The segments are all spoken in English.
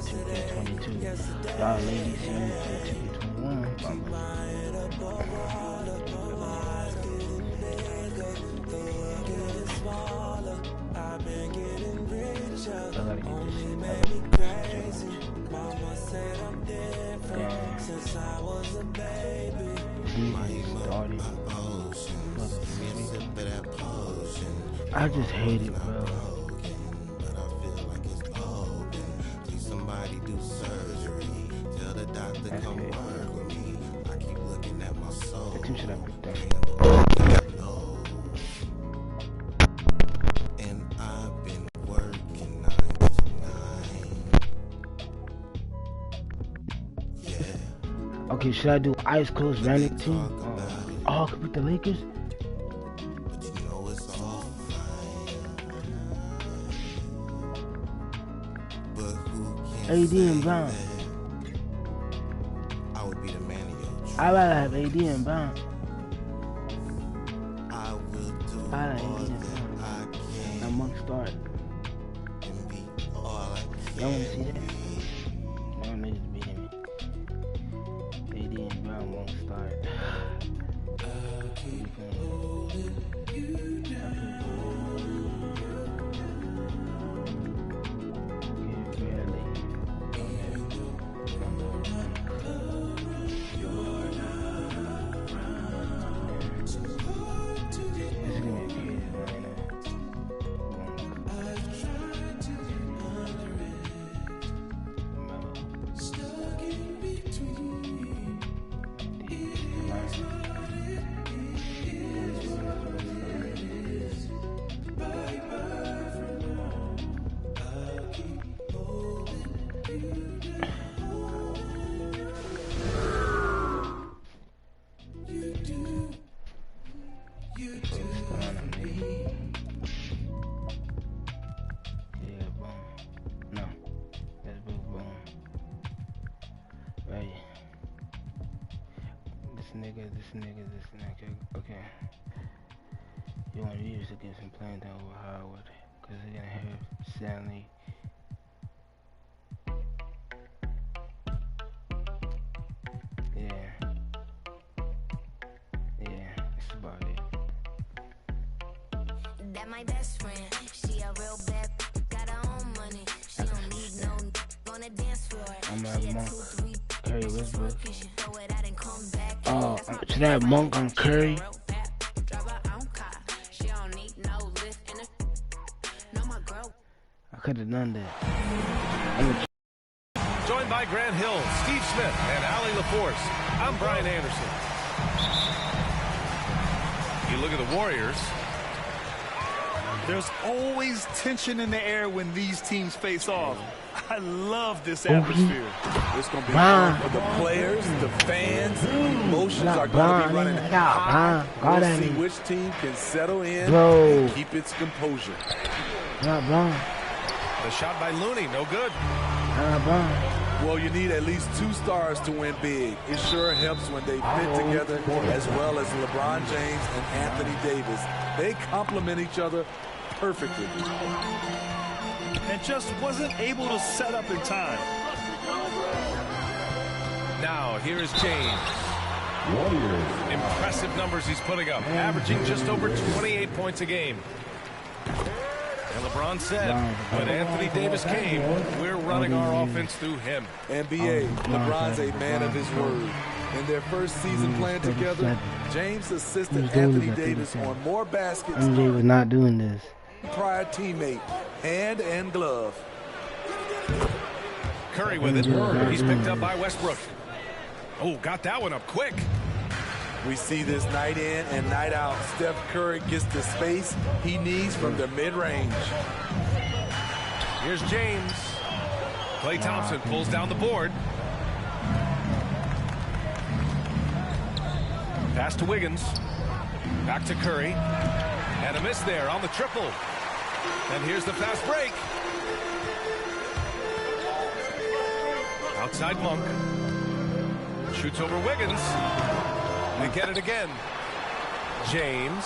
2K22. Y'all ladies see me play 2K21. I gotta get this shit. I just hate it, bro. But I feel like it's open. Please somebody do surgery. Tell the doctor come work with me. I keep looking at my soul. The team should have picked up. And I've been working 9 to 9. Yeah. Okay, should I do ice close random team? Oh, could beat the Lakers? But you know it's all fine. But who can AD and Brown. I would be the man of your dreams. I'd rather have AD and Brown. I will do I like all AD and that Brown. I can Now Monk start. and be all I Y'all wanna can see that? be. No niggas beating me. AD and Brown won't start. This nigga. Okay. You want to use against him playing down with Howard. Because they're going to have Stanley. Yeah. Yeah, that's about it. That my best friend. She a real bad, got her own money. She don't need no on the dance floor. I'm at Monk. Curry Westbrook. Oh, should I have Monk on Curry? I could have done that. Joined by Grant Hill, Steve Smith, and Allie LaForce. I'm Brian Anderson. You look at the Warriors. There's always tension in the air when these teams face off. I love this atmosphere. It's going to be fun for the players, the fans. Emotions are going to be running high. We'll see which team can settle in and keep its composure. The shot by Looney, no good. Well, you need at least 2 stars to win big. It sure helps when they fit together, as well as LeBron James and Anthony Davis. They complement each other perfectly. And just wasn't able to set up in time. Now, here is James. Impressive numbers he's putting up, averaging just over 28 points a game. And LeBron said, when Anthony Davis came, we're running our offense through him. NBA, LeBron's a man of his word. In their first season playing together, James assisted Anthony Davis on more baskets. MJ was not doing this. Prior teammate, hand and glove. Curry with it. He's picked up by Westbrook. Oh, got that one up quick. We see this night in and night out. Steph Curry gets the space he needs from the mid-range. Here's James. Klay Thompson pulls down the board. Pass to Wiggins. Back to Curry. And a miss there on the triple. And here's the fast break. Outside Monk. Shoots over Wiggins. And get it again. James.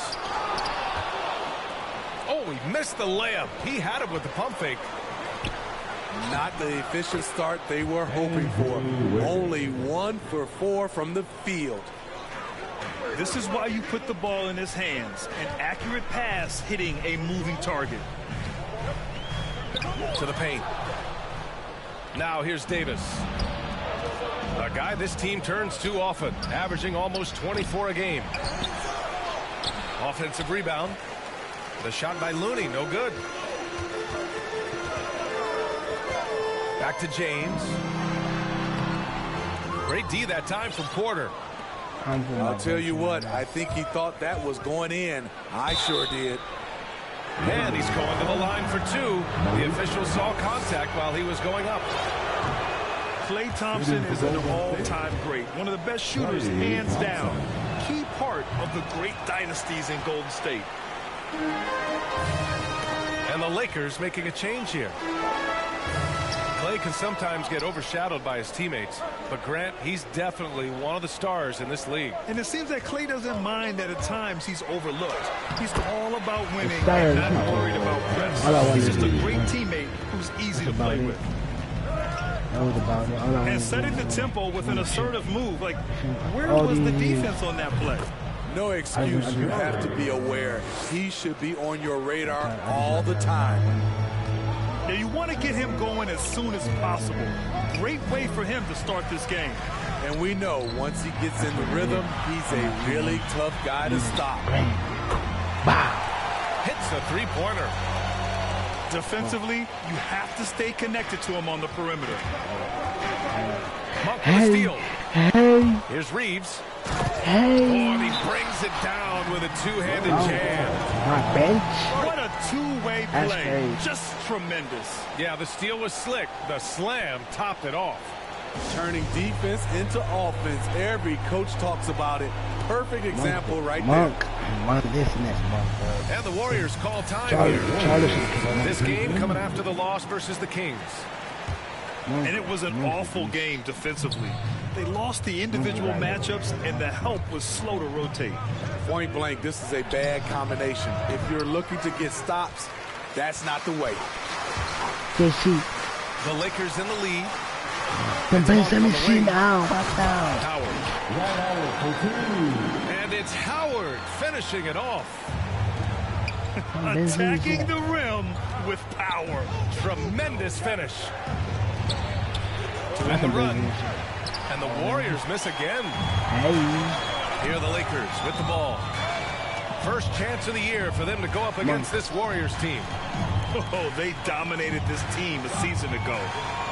Oh, he missed the layup. He had it with the pump fake. Not the efficient start they were hoping for. Only 1 for 4 from the field. This is why you put the ball in his hands. An accurate pass hitting a moving target. To the paint. Now here's Davis. A guy this team turns to often, averaging almost 24 a game. Offensive rebound. The shot by Looney, no good. Back to James. Great D that time from Porter. I'll tell you what, I think he thought that was going in. I sure did. And he's going to the line for 2. The official saw contact while he was going up. Klay Thompson is an all-time great. One of the best shooters, hands down. Key part of the great dynasties in Golden State. And the Lakers making a change here. Klay can sometimes get overshadowed by his teammates, but Grant, he's definitely one of the stars in this league. And it seems that Klay doesn't mind that at times he's overlooked. He's all about winning and not worried about press. He's just a great teammate who's easy to play with. And setting the tempo with an assertive move. Like, where was the defense on that play? No excuse. You have to be aware. He should be on your radar all the time. Now, you want to get him going as soon as possible. Great way for him to start this game. And we know once he gets in the rhythm, he's a really tough guy to stop. Hits the three-pointer. Defensively, you have to stay connected to him on the perimeter. Monk with a steal. Here's Reeves. Oh, and he brings it down with a two-handed jam. What a two-way play. Just tremendous. Yeah, the steal was slick. The slam topped it off. Turning defense into offense. Every coach talks about it. Perfect example right there. And the Warriors call time here. This game coming after the loss versus the Kings. And it was an awful game defensively. They lost the individual matchups, and the help was slow to rotate. Point blank, this is a bad combination. If you're looking to get stops, that's not the way. The Lakers in the lead. And it's Howard finishing it off. Attacking the rim with power. Tremendous finish. To end the run. And the Warriors miss again. Here are the Lakers with the ball. First chance of the year for them to go up against this Warriors team. Oh, they dominated this team a season ago.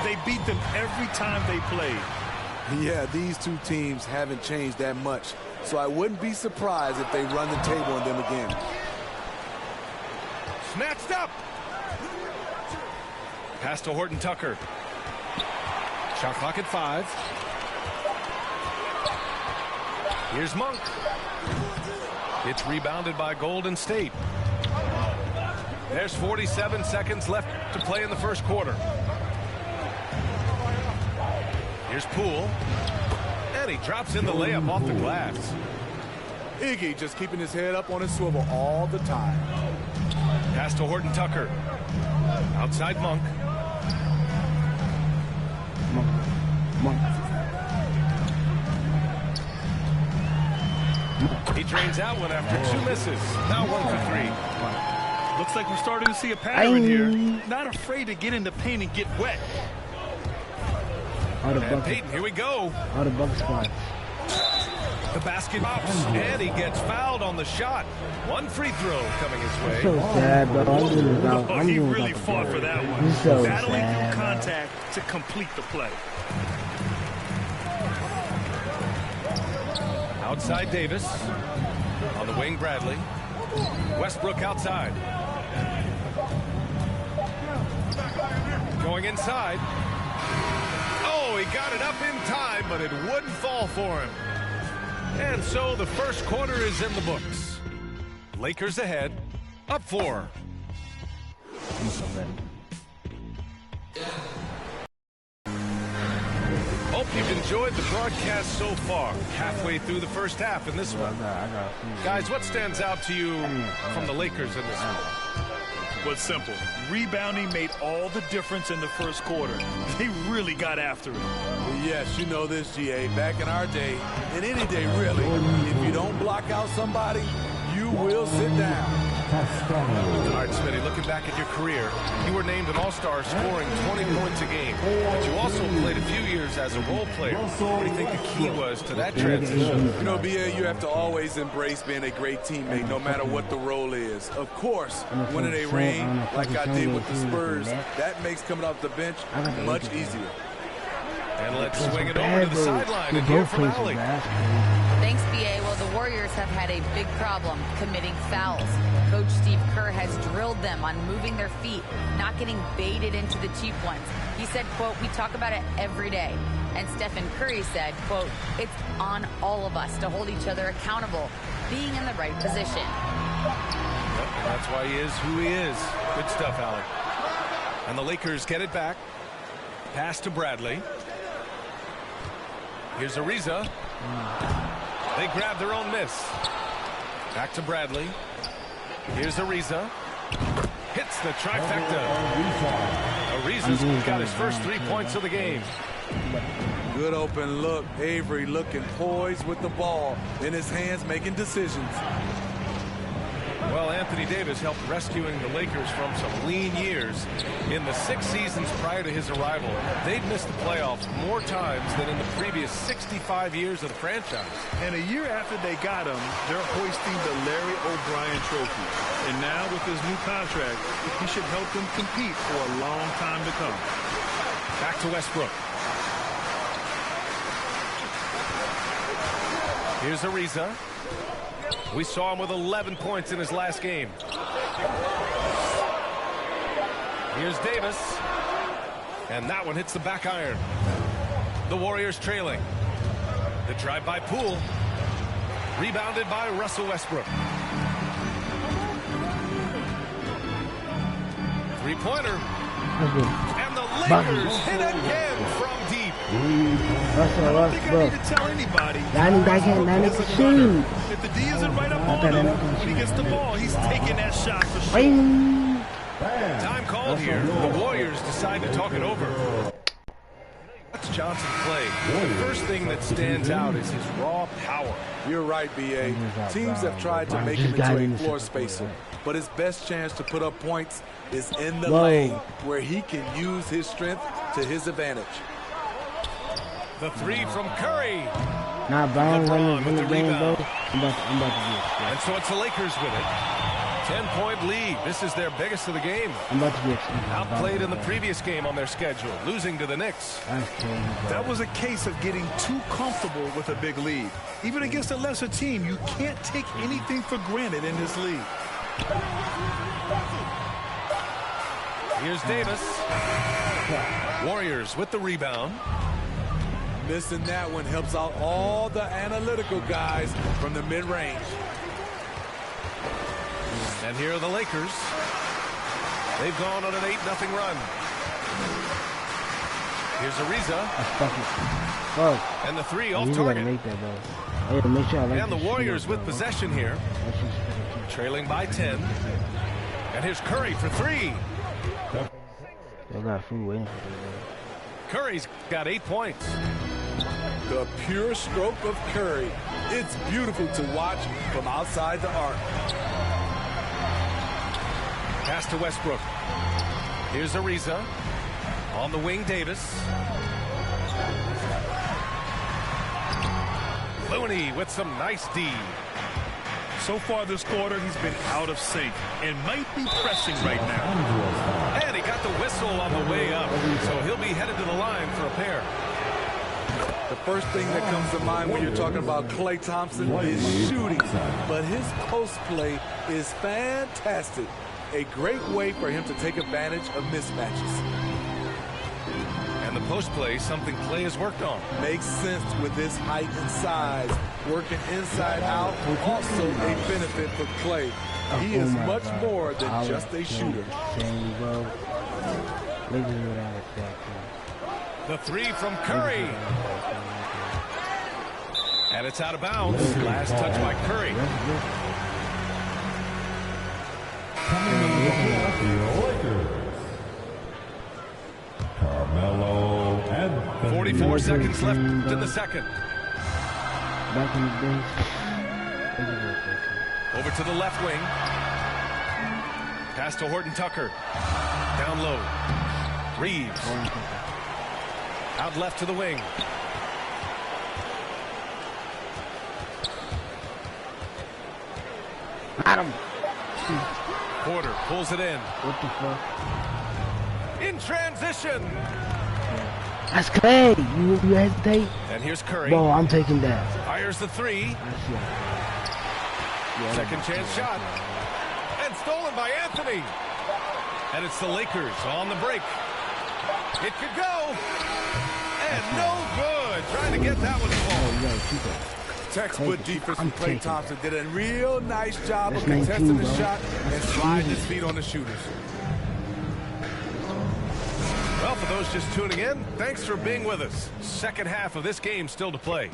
They beat them every time they played. Yeah, these two teams haven't changed that much, so I wouldn't be surprised if they run the table on them again. Snatched up. Pass to Horton Tucker. Shot clock at 5. Here's Monk. It's rebounded by Golden State. There's 47 seconds left to play in the first quarter. Here's Poole. And he drops in the layup off the glass. Iggy just keeping his head up on his swivel all the time. Pass to Horton Tucker. Outside Monk. He drains out one after 2 misses. Now 1 for 3. Looks like we're starting to see a pattern here. Not afraid to get in the paint and get wet. And Peyton, here we go. The basket pops, and he gets fouled on the shot. 1 free throw coming his way. So sad, bro. He really fought for that one. So battling sad, through contact to complete the play. Outside Davis. On the wing, Bradley. Westbrook outside. Going inside. Oh, he got it up in time, but it wouldn't fall for him. And so the first quarter is in the books. Lakers ahead, up 4. Hope you've enjoyed the broadcast so far. Halfway through the first half in this one. Guys, what stands out to you from the Lakers in this one? but simple. Rebounding made all the difference in the first quarter. They really got after it. Well, yes, you know this, GA. Back in our day, and any day really, if you don't block out somebody, you will sit down. All right, Smitty, looking back at your career, you were named an all-star scoring 20 points a game, but you also played a few years as a role player. What do you think the key was to that transition? You know, BA, you have to always embrace being a great teammate, no matter what the role is. Of course, winning a ring, like I did with the Spurs, that makes coming off the bench much easier. And let's swing it over to the sideline and hear from Allie. Thanks, BA. Well, the Warriors have had a big problem committing fouls. Coach Steve Kerr has drilled them on moving their feet, not getting baited into the cheap ones. He said, quote, "We talk about it every day." And Stephen Curry said, quote, "It's on all of us to hold each other accountable, being in the right position." Yep, that's why he is who he is. Good stuff, Allie. And the Lakers get it back. Pass to Bradley. Here's Ariza. They grab their own miss. Back to Bradley. Here's Ariza. Hits the trifecta. Ariza's got his first 3 points of the game. Good open look. Avery looking poised with the ball in his hands, making decisions. Well, Anthony Davis helped rescuing the Lakers from some lean years. In the 6 seasons prior to his arrival, they'd missed the playoffs more times than in the previous 65 years of the franchise. And a year after they got him, they're hoisting the Larry O'Brien Trophy. And now with his new contract, he should help them compete for a long time to come. Back to Westbrook. Here's Ariza. We saw him with 11 points in his last game. Here's Davis. And that one hits the back iron. The Warriors trailing. The drive by Poole. Rebounded by Russell Westbrook. Three-pointer. And the Lakers hit again from deep. Russell I don't think I need to tell anybody. If the D isn't right up on him, when he gets the ball, he's taking that shot for sure. Time called here. The Warriors decide to talk it over. Watch Johnson play. The first thing that stands out is his raw power. You're right, BA. Teams have tried to make him into a floor spacer, but his best chance to put up points is in the lane, where he can use his strength to his advantage. The three from Curry. Nah, Brown LeBron the game, bro. rebound. I'm about to get And so it's the Lakers with it. 10-point lead. This is their biggest of the game. I'm about to get Outplayed in the previous game on their schedule, losing to the Knicks. That was a case of getting too comfortable with a big lead. Even against a lesser team, you can't take anything for granted in this league. Here's Davis. Warriors with the rebound. Missing that one helps out all the analytical guys from the mid-range. And here are the Lakers. They've gone on an 8-0 run. Here's Ariza. And the three off target. And the Warriors with possession here. Trailing by 10. And here's Curry for three. Curry's got 8 points. The pure stroke of Curry. It's beautiful to watch from outside the arc. Pass to Westbrook. Here's Ariza. On the wing, Davis. Looney with some nice D. So far this quarter, he's been out of sync and might be pressing right now. And he got the whistle on the way up, so he'll be headed to the line for a pair. The first thing that comes to mind when you're talking about Klay Thompson is shooting, but his post play is fantastic. A great way for him to take advantage of mismatches. And the post play, something Klay has worked on. Makes sense with his height and size. Working inside out, also a benefit for Klay. He is much more than just a shooter. The three from Curry. And it's out of bounds. Last touch by Curry. Carmelo Anthony. 44 seconds left in the second. Back in the days. Over to the left wing. Pass to Horton Tucker. Down low. Reeves. Out left to the wing. Got him. Porter pulls it in. What the fuck? In transition. That's Clay. You hesitate? And here's Curry. Bro, I'm taking that. Fires the three. Second chance shot. And stolen by Anthony. And it's the Lakers on the break. It could go. And no good. Trying to get that one to fall. Textbook defense from Klay Thompson. Did a real nice job of contesting the shot and sliding his feet on the shooters. Well, for those just tuning in, thanks for being with us. Second half of this game still to play.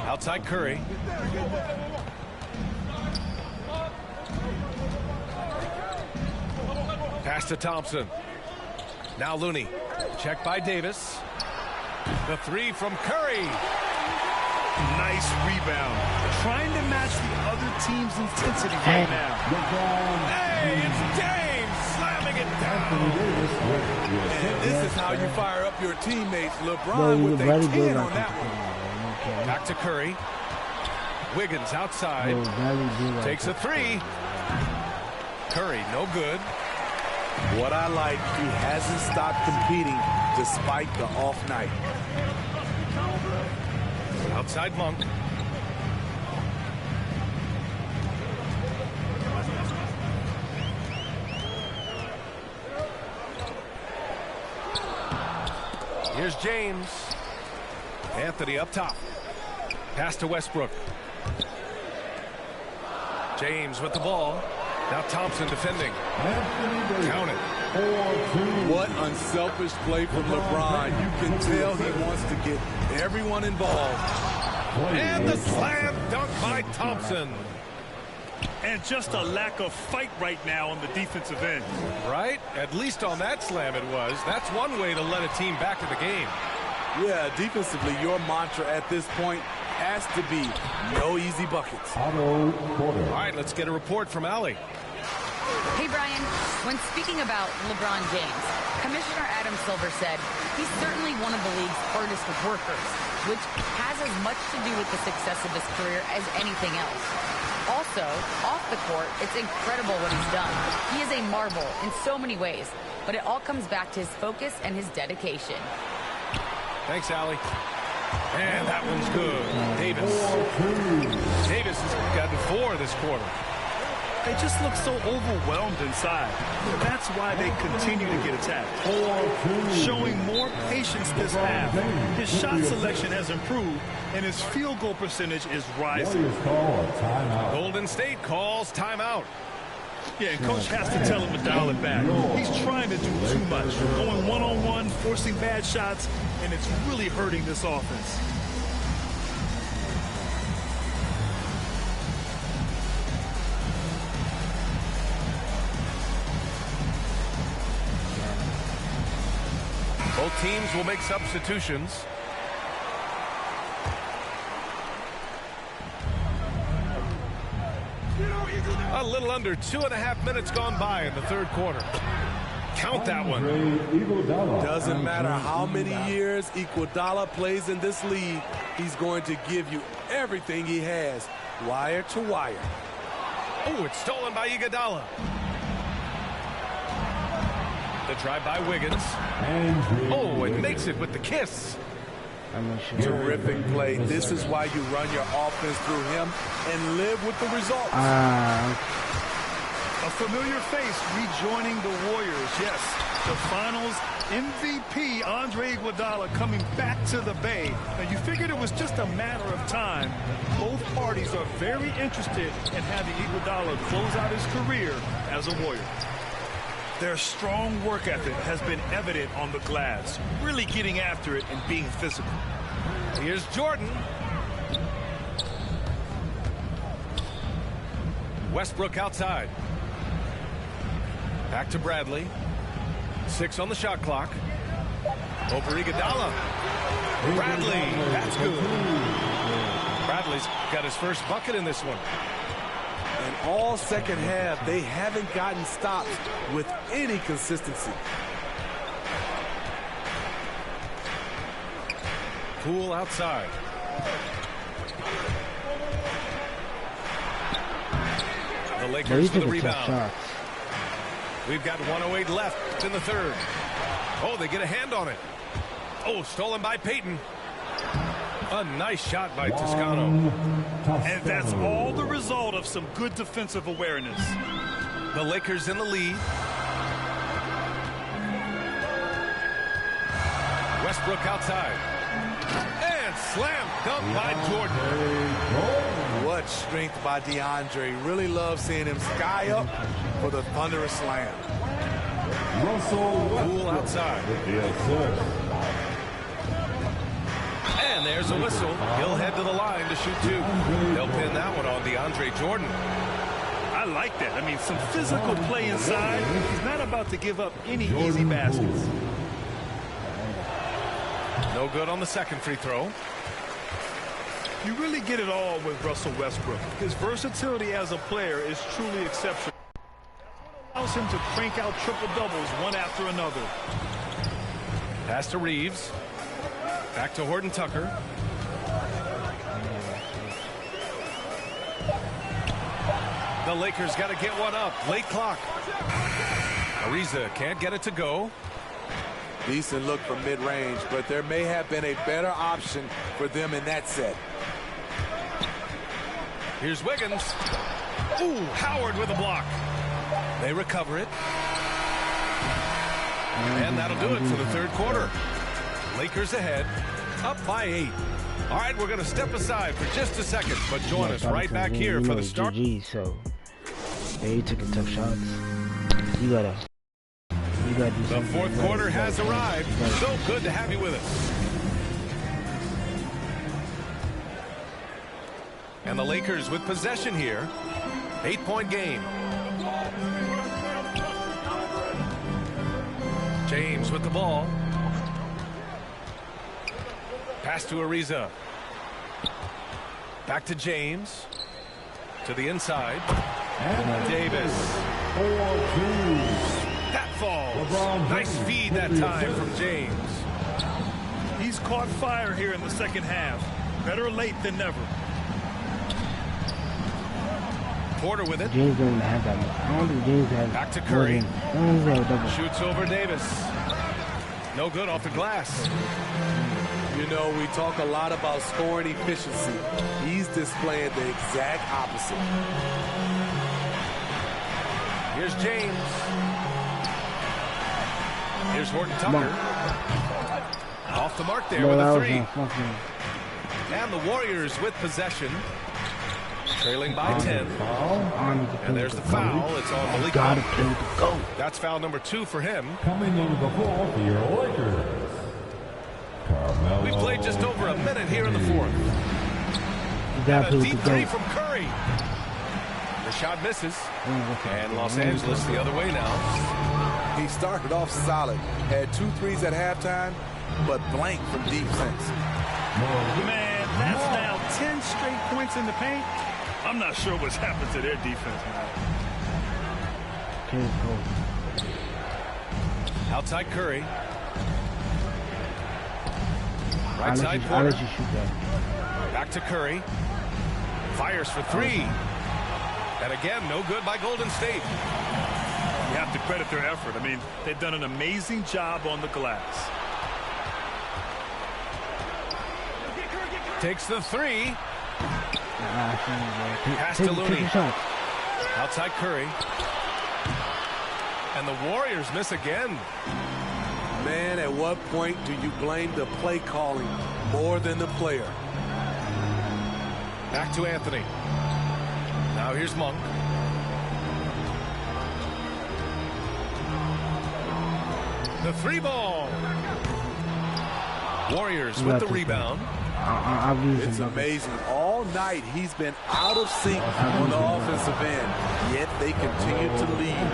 Outside Curry. Pass to Thompson. Now Looney. Check by Davis. The three from Curry. Nice rebound. Trying to match the other team's intensity right now. Hey, it's James slamming it down. And this is how you fire up your teammates. LeBron with a 10 on that one. Back to Curry. Wiggins outside. Takes a three. Curry, no good. What I like, he hasn't stopped competing despite the off night. Outside Monk. Here's James. Anthony up top. Pass to Westbrook. James with the ball. Now Thompson defending. Count it. What unselfish play from LeBron. You can tell he wants to get everyone involved. And the slam dunk by Thompson. And just a lack of fight right now on the defensive end. Right? At least on that slam it was. That's one way to let a team back in the game. Yeah, defensively, your mantra at this point has to be no easy buckets. All right, let's get a report from Allie. Hey, Brian, when speaking about LeBron James, Commissioner Adam Silver said he's certainly one of the league's hardest workers, which has as much to do with the success of his career as anything else. Also, off the court, it's incredible what he's done. He is a marvel in so many ways, but it all comes back to his focus and his dedication. Thanks, Allie. And that one's good. Davis. Davis has gotten 4 this quarter. They just look so overwhelmed inside. That's why they continue to get attacked. Showing more patience this half. His shot selection has improved, and his field goal percentage is rising. Golden State calls timeout. Yeah, and Coach has to tell him to dial it back. He's trying to do too much. Going one-on-one, forcing bad shots, and it's really hurting this offense. Both teams will make substitutions. A little under 2.5 minutes gone by in the third quarter. Count that one. Doesn't matter how many years Iguodala plays in this league, he's going to give you everything he has, wire to wire. Oh, it's stolen by Iguodala. The drive by Wiggins. Oh, and makes it with the kiss. Terrific play. This is why you run your offense through him and live with the results. A familiar face rejoining the Warriors. Yes, the Finals MVP Andre Iguodala coming back to the Bay. Now, you figured it was just a matter of time. Both parties are very interested in having Iguodala close out his career as a Warrior. Their strong work ethic has been evident on the glass, really getting after it and being physical. Here's Jordan. Westbrook outside. Back to Bradley. 6 on the shot clock. Over Iguodala. Bradley, that's good. Bradley's got his first bucket in this one. And all second half, they haven't gotten stops with any consistency. Poole outside. The Lakers for the rebound. We've got 1:08 left in the third. Oh, they get a hand on it. Oh, stolen by Payton. A nice shot by Toscano. And that's all the result of some good defensive awareness. The Lakers in the lead. Westbrook outside. And slam dunk by Jordan. What strength by DeAndre. Really love seeing him sky up for the thunderous slam. Poole outside. And there's a whistle. He'll head to the line to shoot 2. They'll pin that one on DeAndre Jordan. I like that. I mean, some physical play inside. He's not about to give up any easy baskets. No good on the second free throw. You really get it all with Russell Westbrook. His versatility as a player is truly exceptional. Allows him to crank out triple-doubles one after another. Pass to Reeves. Back to Horton Tucker. The Lakers got to get one up. Late clock. Ariza can't get it to go. Decent look from mid-range, but there may have been a better option for them in that set. Here's Wiggins. Ooh, Howard with a block. They recover it. And that'll do it for the third quarter. Lakers ahead, up by 8. All right, we're going to step aside for just a second, but join us right back here for the start. So, yeah, you took tough shots. You gotta do the something. fourth quarter has arrived. So good to have you with us. And the Lakers with possession here. 8-point game. James with the ball. Pass to Ariza. Back to James. To the inside. Davis. That falls. Nice feed that time from James. He's caught fire here in the second half. Better late than never. Porter with it. James don't have that much. I don't think James has. Back to Curry. Double. Shoots over Davis. No good off the glass. You know, we talk a lot about scoring efficiency. He's displaying the exact opposite. Here's James. Here's Horton Tucker. Off the mark there with a 3. And the Warriors with possession. Trailing by 10. And there's the foul. It's on Malik. Gotta play with the GOAT. That's foul number 2 for him. Coming into the floor for your Lakers. We played just over a minute here in the fourth. And a deep 3 from Curry. The shot misses. And Los Angeles the other way now. He started off solid. Had 2 threes at halftime, but blank from deep since. Man, that's now 10 straight points in the paint. I'm not sure what's happened to their defense, man. Outside Curry. Right side Porter. Back to Curry. Fires for 3. And again, no good by Golden State. You have to credit their effort. I mean, they've done an amazing job on the glass. Takes the 3. Pass to Looney. Outside Curry. And the Warriors miss again. Man, at what point do you blame the play calling more than the player? Back to Anthony. Now here's Monk. The 3 ball. Warriors with the rebound. I've used It's him. amazing. All night he's been out of sync on the offensive end, yet they continue to lead.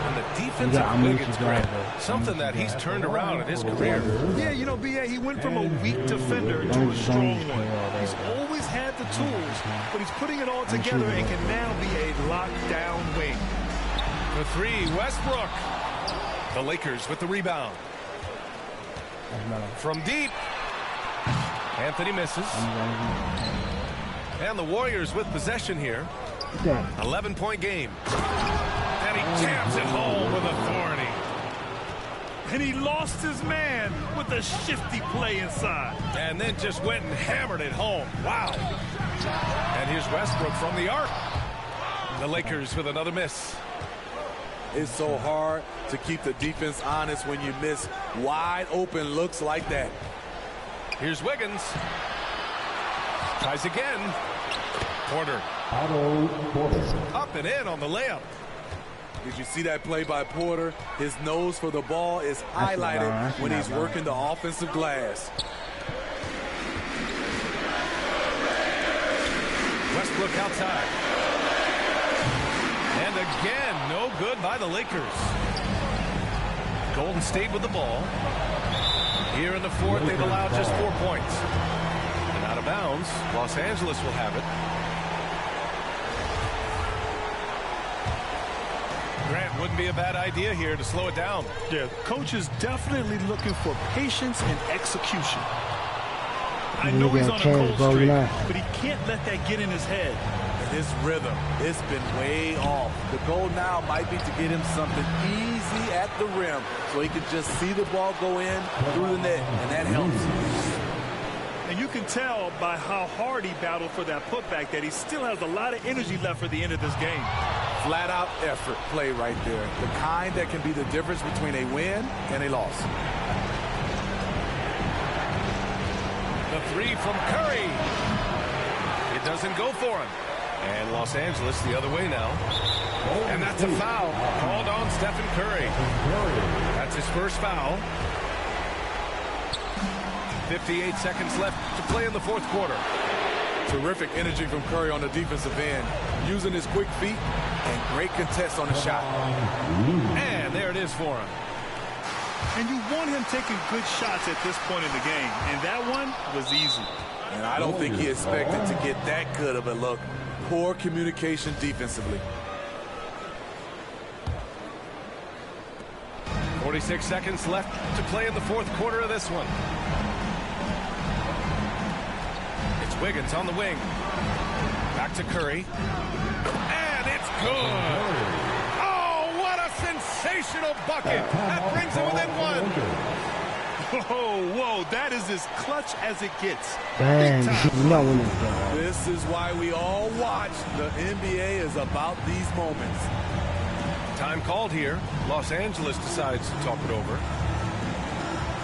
And the defensive Wiggins grab, something that he's turned around in his career. Yeah, you know, BA, he went from a weak defender to a strong one. He's always had the tools, but he's putting it all together and can now be a lockdown wing. The three, Westbrook. The Lakers with the rebound. From deep. Anthony misses. And the Warriors with possession here. 11-point game. And he jams it home with authority. And he lost his man with a shifty play inside. And then just went and hammered it home. Wow. And here's Westbrook from the arc. The Lakers with another miss. It's so hard to keep the defense honest when you miss wide open looks like that. Here's Wiggins. Tries again. Porter. Up and in on the layup. Did you see that play by Porter? His nose for the ball is highlighted when he's working the offensive glass. Westbrook outside. And again, no good by the Lakers. Golden State with the ball. Here in the fourth, they've allowed just 4 points. And out of bounds, Los Angeles will have it. Grant, wouldn't be a bad idea here to slow it down. Yeah, coach is definitely looking for patience and execution. I know he's on a cold streak, but he can't let that get in his head. His rhythm, it's been way off. The goal now might be to get him something easy at the rim so he can just see the ball go in through the net, and that helps. And you can tell by how hard he battled for that putback that he still has a lot of energy left for the end of this game. Flat out effort play right there. The kind that can be the difference between a win and a loss. The three from Curry. It doesn't go for him. And Los Angeles the other way now. And that's a foul called on Stephen Curry. That's his first foul. 58 seconds left to play in the fourth quarter. Terrific energy from Curry on the defensive end, using his quick feet and great contest on the shot. And there it is for him. And you want him taking good shots at this point in the game, and that one was easy. And I don't think he expected to get that good of a look. Poor communication defensively. 46 seconds left to play in the fourth quarter of this one. It's Wiggins on the wing. Back to Curry. And it's good. Oh, what a sensational bucket. That brings him within one. Whoa, that is as clutch as it gets. Dang, this is why we all watch. The NBA is about these moments. Time called here. Los Angeles decides to talk it over.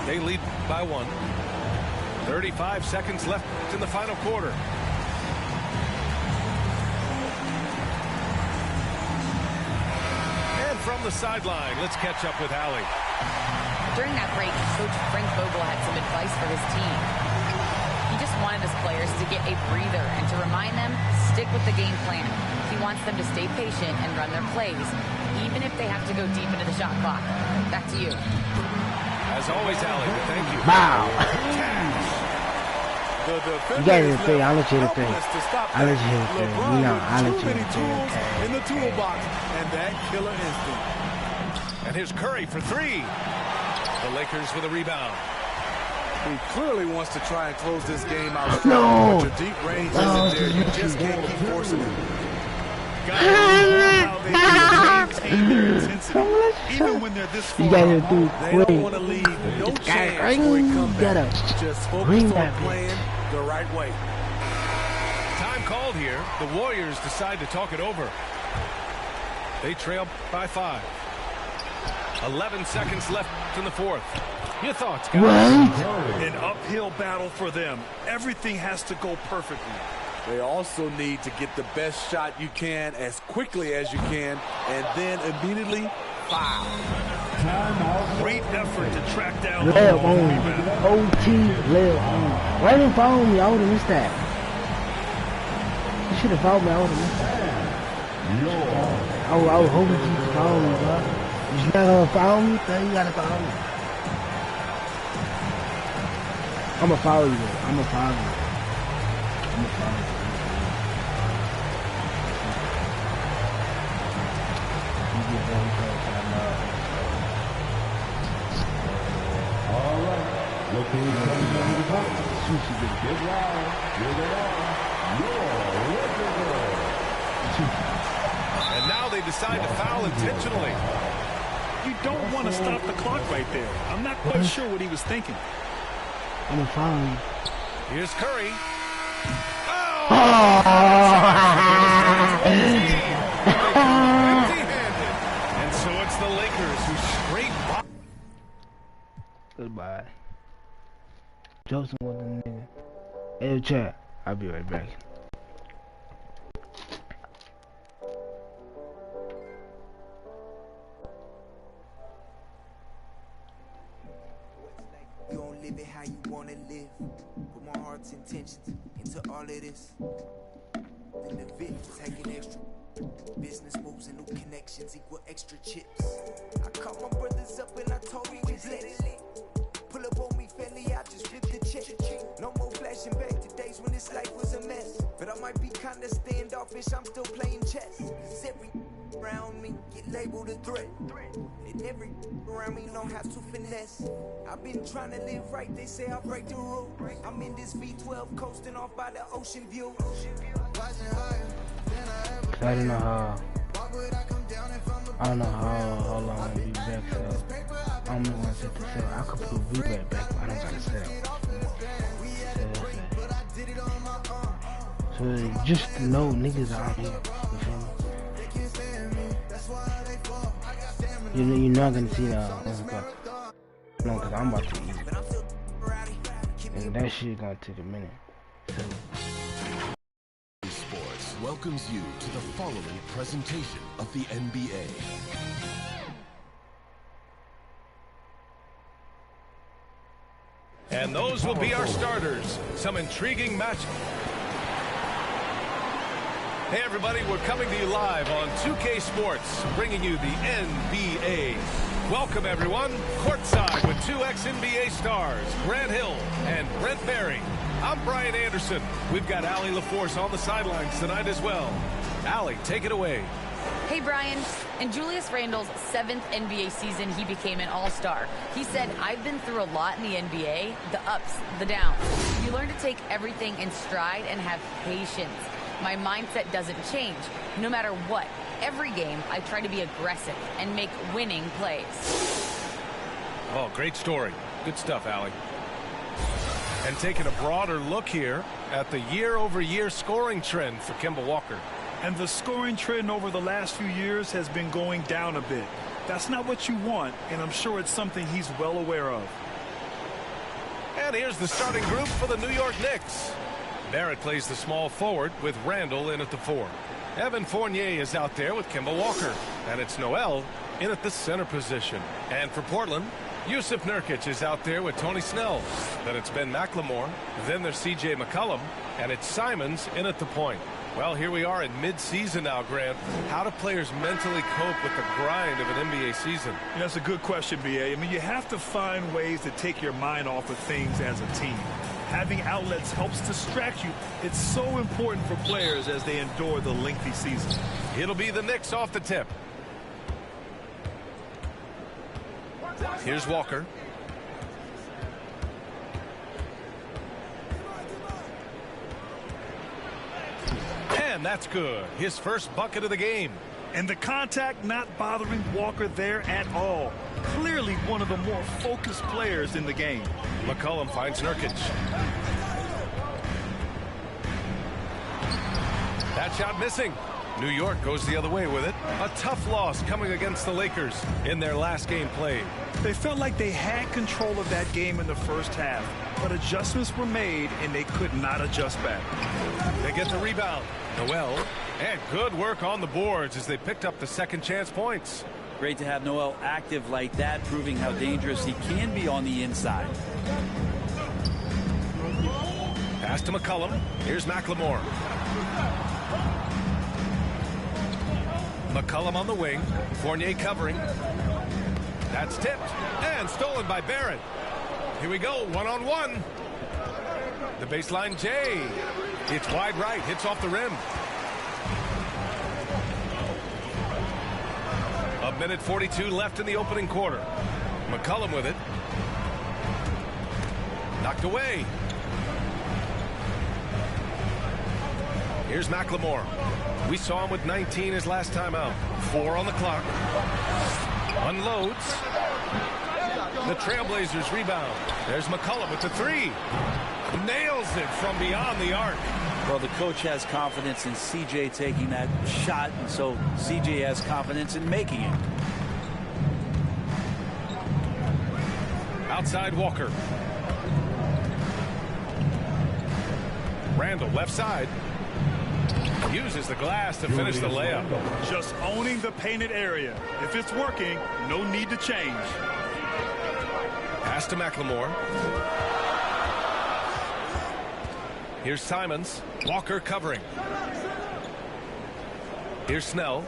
They lead by 1. 35 seconds left in the final quarter. And from the sideline, let's catch up with Allie. During that break, Coach Frank Vogel had some advice for his team. He just wanted his players to get a breather and to remind them, stick with the game plan. He wants them to stay patient and run their plays, even if they have to go deep into the shot clock. Back to you. As always, Allie, thank you. Wow. You guys didn't say, I'll let you hit the thing. I'll let you hit the thing. You know, I'll let you hit the thing. In the toolbox, and that killer instinct. And here's Curry for 3. The Lakers with a rebound. He clearly wants to try and close this game out strong. But your deep range isn't there. You just can't keep forcing it. Even when they're this far, you gotta do they don't want to leave no chance for a comeback. Just focus on playing the right way. Time called here. The Warriors decide to talk it over. They trail by 5. 11 seconds left in the fourth. Your thoughts, guys? An uphill battle for them. Everything has to go perfectly. They also need to get the best shot you can as quickly as you can, and then immediately foul. Great effort to track down the Layup ball. on. OT, layup on. Why didn't follow me? I would have missed that. You should have followed me. I would have missed that. I was hoping you to follow me, bro. If you're not gonna follow me, then you gotta follow me. I'ma follow you, though. I'ma follow you. I'ma follow you. You get done time out. All right. Look who's coming down the top. Sushi get Get loud. You're the one. You're And now they decide to foul intentionally. You don't want to stop the clock right there. I'm not quite sure what he was thinking. I'ma follow you. Here's Curry. Empty-handed. And so it's the Lakers who straight by. Goodbye. Joseph was the nigga. Hey, chat. I'll be right back. You don't live it how you wanna live. Put my heart's intentions into all of this. Then the vid taking extra. Business moves and new connections equal extra chips. I called my brothers up and I told me we blessed. Pull up on me, family, I just flipped the check. No more flashing back to days when this life was a mess. But I might be kinda standoffish, I'm still playing chess. Cause every around me get labeled a threat. And every around me know how to finesse. I've been trying to live right, they say I break the rule. I'm in this V12 coasting off by the ocean view. I don't know how. I don't know how long I'll be back, so I'm not gonna set this up. I could put a V-back back, but I don't gotta set up. So just to know niggas out here, you feel me? You're not gonna see that no, cause I'm about to eat. And that shit gonna take a minute. So. Sports welcomes you to the following presentation of the NBA. And those will be our starters. Some intriguing match. Hey everybody, we're coming to you live on 2K Sports, bringing you the NBA. Welcome everyone, courtside with two ex-NBA stars, Grant Hill and Brent Barry. I'm Brian Anderson. We've got Allie LaForce on the sidelines tonight as well. Allie, take it away. Hey, Brian. In Julius Randle's 7th NBA season, he became an all-star. He said, I've been through a lot in the NBA, the ups, the downs. You learn to take everything in stride and have patience. My mindset doesn't change, no matter what. Every game, I try to be aggressive and make winning plays. Oh, great story. Good stuff, Allie. And taking a broader look here at the year-over-year scoring trend for Kemba Walker. And the scoring trend over the last few years has been going down a bit. That's not what you want, and I'm sure it's something he's well aware of. And here's the starting group for the New York Knicks. Barrett plays the small forward with Randle in at the 4. Evan Fournier is out there with Kemba Walker. And it's Noel in at the center position. And for Portland, Yusuf Nurkic is out there with Tony Snell. Then it's Ben McLemore. Then there's C.J. McCollum. And it's Simons in at the point. Well, here we are in mid-season now, Grant. How do players mentally cope with the grind of an NBA season? Yeah, that's a good question, B.A. I mean, you have to find ways to take your mind off of things as a team. Having outlets helps distract you. It's so important for players as they endure the lengthy season. It'll be the Knicks off the tip. Here's Walker. And that's good. His first bucket of the game. And the contact not bothering Walker there at all. Clearly one of the more focused players in the game. McCollum finds Nurkic. That shot missing. New York goes the other way with it. A tough loss coming against the Lakers in their last game played. They felt like they had control of that game in the first half, but adjustments were made and they could not adjust back. They get the rebound. Noel, and good work on the boards as they picked up the second chance points. Great to have Noel active like that, proving how dangerous he can be on the inside. Pass to McCollum. Here's McLemore. McCollum on the wing. Fournier covering. That's tipped and stolen by Barrett. Here we go, one-on-one. The baseline J. It's wide right, hits off the rim. A minute 42 left in the opening quarter. McCollum with it. Knocked away. Here's McLemore. We saw him with 19 his last time out. 4 on the clock. Unloads. The Trailblazers rebound. There's McCollum with the 3. Nails it from beyond the arc. Well, the coach has confidence in CJ taking that shot, and so CJ has confidence in making it. Outside Walker. Randall left side. Uses the glass to finish the layup. Just owning the painted area. If it's working, no need to change. Pass to McLemore. Here's Simons. Walker covering. Here's Snell.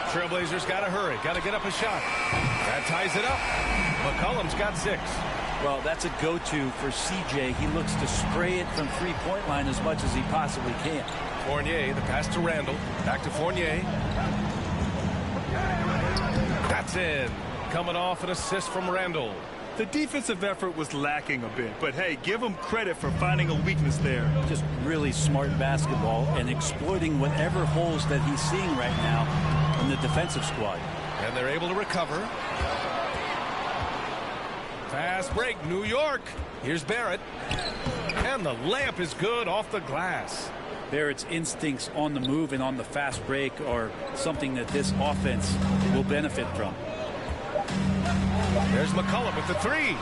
Trailblazers got to hurry. Got to get up a shot. That ties it up. McCollum's got 6. Well, that's a go-to for CJ. He looks to spray it from three-point line as much as he possibly can. Fournier, the pass to Randall. Back to Fournier. That's in. Coming off an assist from Randall. The defensive effort was lacking a bit, but hey, give him credit for finding a weakness there. Just really smart basketball and exploiting whatever holes that he's seeing right now in the defensive squad. And they're able to recover. Fast break, New York. Here's Barrett. And the layup is good off the glass. Barrett's instincts on the move and on the fast break are something that this offense will benefit from. There's McCollum with the 3.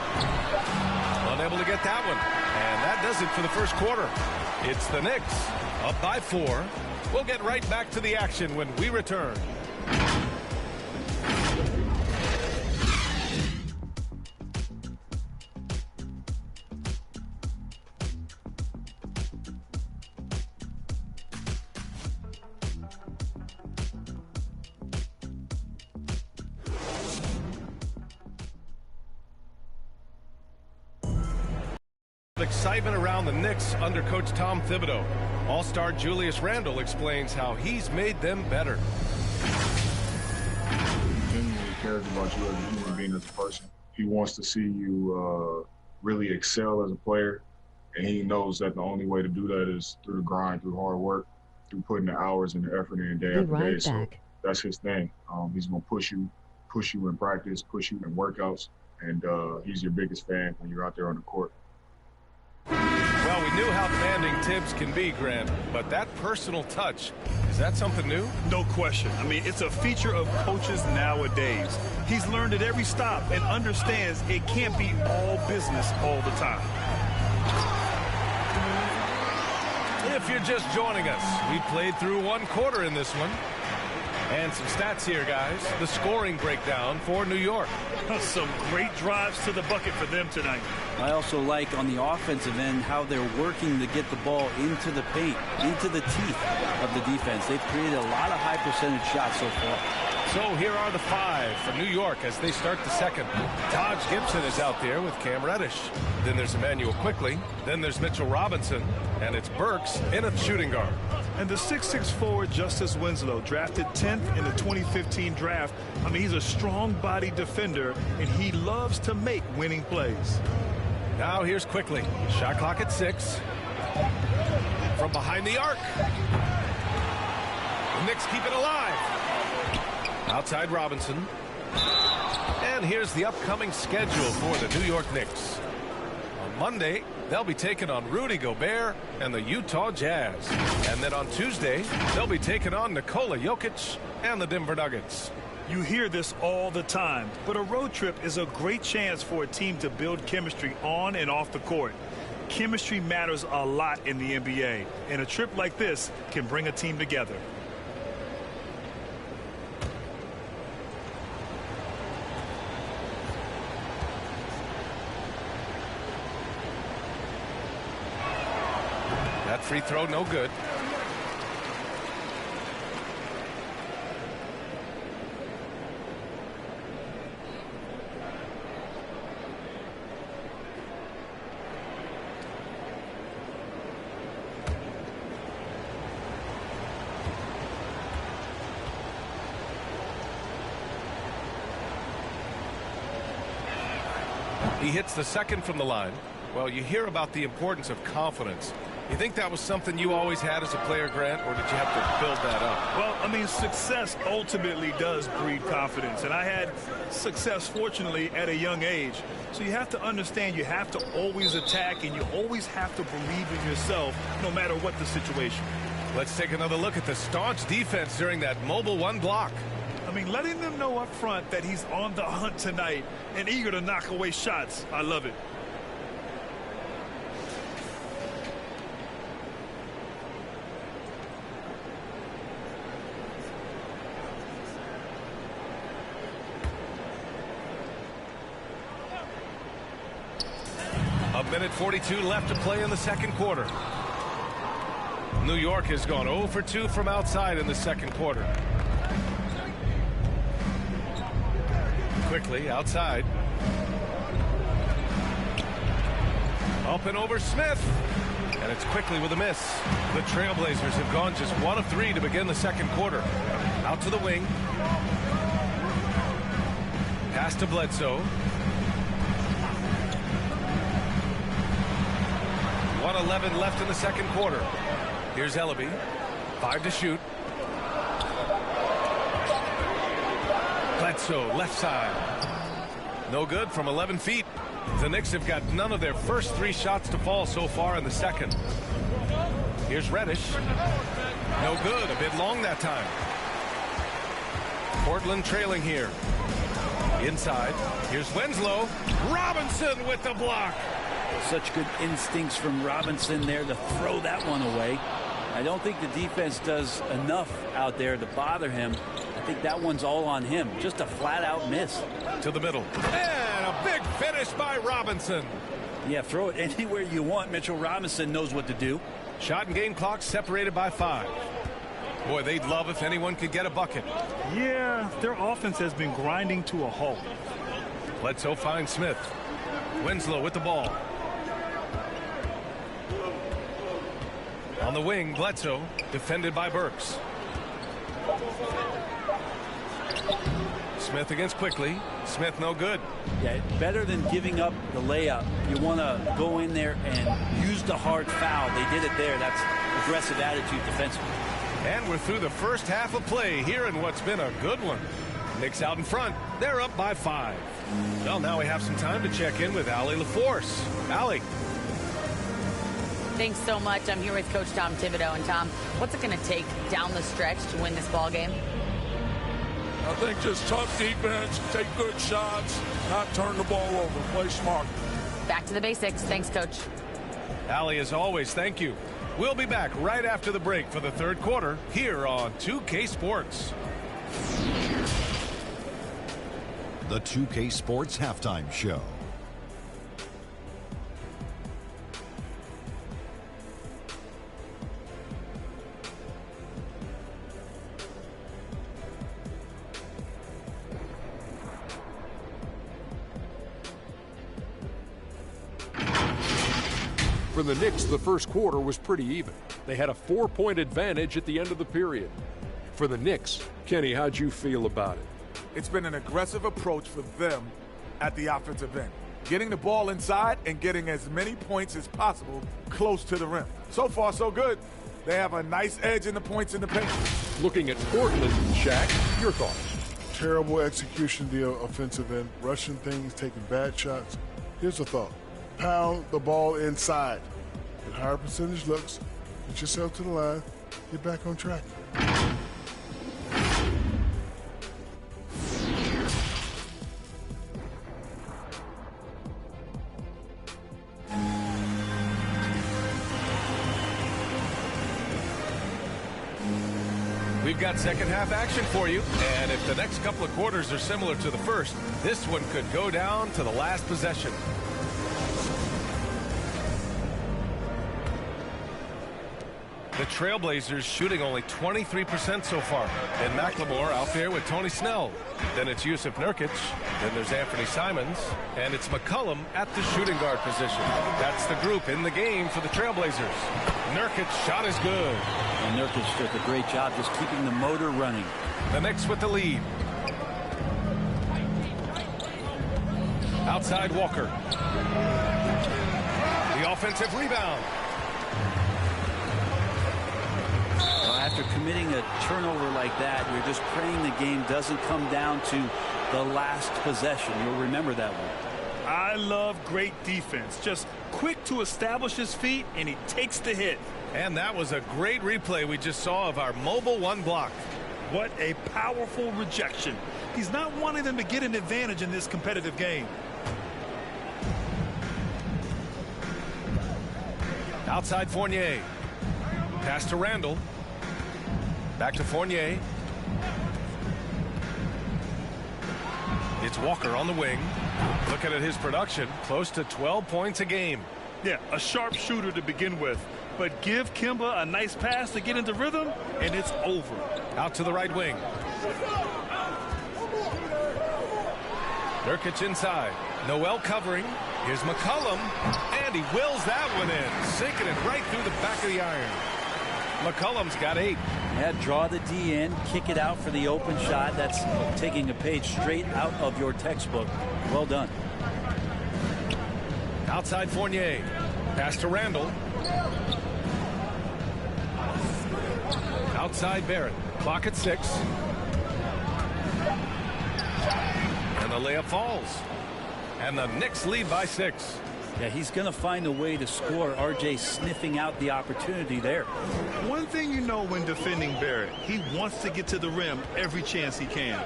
Unable to get that one. And that does it for the first quarter. It's the Knicks up by 4. We'll get right back to the action when we return. Excitement around the Knicks under coach Tom Thibodeau. All-star Julius Randle explains how he's made them better. He genuinely cares about you as a human being, as a person. He wants to see you really excel as a player, and he knows that the only way to do that is through the grind, through hard work, through putting the hours and the effort in day after day. So that's his thing. He's going to push you in practice, push you in workouts, and he's your biggest fan when you're out there on the court. Well, we knew how demanding Tibbs can be, Grant, but that personal touch, is that something new? No question. I mean, it's a feature of coaches nowadays. He's learned at every stop and understands it can't be all business all the time. If you're just joining us, we played through one quarter in this one. And some stats here, guys. The scoring breakdown for New York. Some great drives to the bucket for them tonight. I also like on the offensive end how they're working to get the ball into the paint, into the teeth of the defense. They've created a lot of high percentage shots so far. So here are the 5 for New York as they start the second. Taj Gibson is out there with Cam Reddish. Then there's Emmanuel Quickley. Then there's Mitchell Robinson. And it's Burks in a shooting guard. And the 6'6" forward Justice Winslow, drafted 10th in the 2015 draft. I mean, he's a strong-bodied defender, and he loves to make winning plays. Now here's Quickley. Shot clock at 6. From behind the arc. The Knicks keep it alive. Outside Robinson. And here's the upcoming schedule for the New York Knicks. On Monday, they'll be taking on Rudy Gobert and the Utah Jazz. And then on Tuesday, they'll be taking on Nikola Jokic and the Denver Nuggets. You hear this all the time, but a road trip is a great chance for a team to build chemistry on and off the court. Chemistry matters a lot in the NBA, and a trip like this can bring a team together. That free throw, no good. He hits the second from the line. Well, you hear about the importance of confidence. You think that was something you always had as a player, Grant, or did you have to build that up? Well, I mean, success ultimately does breed confidence, and I had success, fortunately, at a young age. So you have to understand you have to always attack, and you always have to believe in yourself, no matter what the situation. Let's take another look at the staunch defense during that mobile one block. I mean, letting them know up front that he's on the hunt tonight and eager to knock away shots. I love it. A minute 42 left to play in the second quarter. New York has gone 0 for 2 from outside in the second quarter. Quickly outside. Up and over Smith. And it's quickly with a miss. The Trailblazers have gone just 1 of 3 to begin the second quarter. Out to the wing. Pass to Bledsoe. 1:11 left in the second quarter. Here's Ellaby. 5 to shoot. Bledsoe, left side. No good from 11 feet. The Knicks have got none of their first 3 shots to fall so far in the second. Here's Reddish. No good. A bit long that time. Portland trailing here. Inside. Here's Winslow. Robinson with the block. Such good instincts from Robinson there to throw that one away. I don't think the defense does enough out there to bother him. I think that one's all on him. Just a flat-out miss. To the middle. And a big finish by Robinson. Yeah, throw it anywhere you want. Mitchell Robinson knows what to do. Shot and game clock separated by 5. Boy, they'd love if anyone could get a bucket. Yeah, their offense has been grinding to a halt. Bledsoe finds Smith. Winslow with the ball. On the wing, Bledsoe, defended by Burks. Smith against Quickly. Smith no good. Yeah, better than giving up the layup. You want to go in there and use the hard foul. They did it there. That's aggressive attitude defensively. And we're through the first half of play here in what's been a good one. Knicks out in front. They're up by 5. Well, now we have some time to check in with Allie LaForce. Allie. Thanks so much. I'm here with Coach Tom Thibodeau. And Tom, what's it going to take down the stretch to win this ball game? I think just tough defense, take good shots, not turn the ball over, play smart. Back to the basics. Thanks, Coach. Allie, as always, thank you. We'll be back right after the break for the third quarter here on 2K Sports. The 2K Sports Halftime Show. For the Knicks, the first quarter was pretty even. They had a 4-point advantage at the end of the period. For the Knicks, Kenny, how'd you feel about it? It's been an aggressive approach for them at the offensive end. Getting the ball inside and getting as many points as possible close to the rim. So far, so good. They have a nice edge in the points in the paint. Looking at Portland, Shaq, your thoughts? Terrible execution of the offensive end, rushing things, taking bad shots. Here's a thought. Pound the ball inside. Get higher percentage looks. Get yourself to the line. Get back on track. We've got second half action for you, and if the next couple of quarters are similar to the first, this one could go down to the last possession. The Trailblazers shooting only 23% so far. And McLemore out there with Tony Snell. Then it's Yusuf Nurkic. Then there's Anthony Simons. And it's McCollum at the shooting guard position. That's the group in the game for the Trailblazers. Nurkic shot is good. And Nurkic does a great job just keeping the motor running. The Knicks with the lead. Outside Walker. The offensive rebound. After committing a turnover like that, you're just praying the game doesn't come down to the last possession. You'll remember that one. I love great defense. Just quick to establish his feet, and he takes the hit. And that was a great replay we just saw of our mobile one block. What a powerful rejection. He's not wanting them to get an advantage in this competitive game. Outside Fournier. Pass to Randall. Back to Fournier. It's Walker on the wing. Looking at his production, close to 12 points a game. Yeah, a sharp shooter to begin with. But give Kemba a nice pass to get into rhythm, and it's over. Out to the right wing. Nurkic inside. Noel covering. Here's McCollum. And he wills that one in. Sinking it right through the back of the iron. McCollum's got 8. Yeah, draw the D in, kick it out for the open shot. That's taking a page straight out of your textbook. Well done. Outside Fournier. Pass to Randall. Outside Barrett. Clock at 6. And the layup falls. And the Knicks lead by 6. Yeah, he's going to find a way to score. RJ sniffing out the opportunity there. One thing you know when defending Barrett, he wants to get to the rim every chance he can.